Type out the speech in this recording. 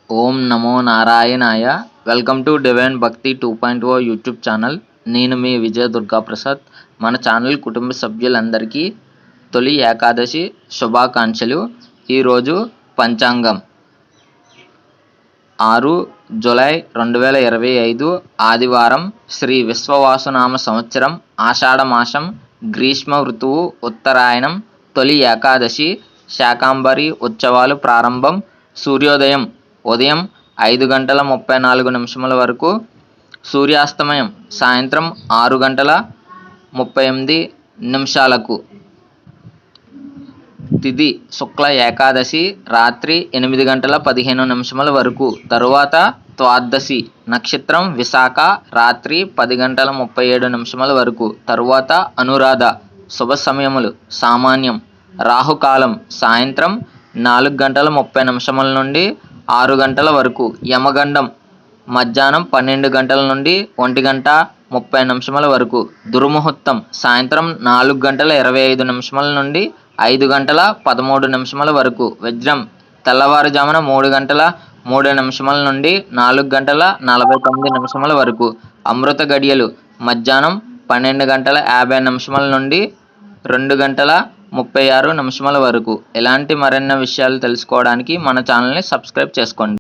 ఓం నమో నారాయణాయ. Welcome to divine భక్తి 2.0 YouTube channel. నేను మీ విజయ దుర్గా ప్రసాద్. మన ఛానల్ కుటుంబ సభ్యులందరికీ తొలి ఏకాదశి శుభాకాంక్షలు. ఈరోజు పంచాంగం 6 జూలై 2025 ఆదివారం. శ్రీ విశ్వవాసునామ సంవత్సరం, ఆషాఢ మాసం, గ్రీష్మ ఋతువు, ఉత్తరాయణం, తొలి ఏకాదశి, శాకాంబరి ఉత్సవాలు ప్రారంభం. సూర్యోదయం ఉదయం 5:34 వరకు, సూర్యాస్తమయం సాయంత్రం 6:38 తిథి శుక్ల ఏకాదశి రాత్రి 8:15 వరకు, తరువాత ద్వాదశి. నక్షత్రం విశాఖ రాత్రి 10:37 వరకు, తరువాత అనురాధ. శుభ సమయములు సామాన్యం. రాహుకాలం సాయంత్రం 4:30 నుండి 6 వరకు. యమగండం మధ్యాహ్నం 12 నుండి 1:30 వరకు. దుర్ముహూర్తం సాయంత్రం 4:25 నుండి 5:13 వరకు. వజ్రం తెల్లవారుజామున 3:03 నుండి 4:49 వరకు. అమృత గడియలు మధ్యాహ్నం 12:50 నుండి 2:36 వరకు. ఇలాంటి మరిన్ని విషయాలు తెలుసుకోవడానికి మన ఛానల్ని సబ్స్క్రైబ్ చేసుకోండి.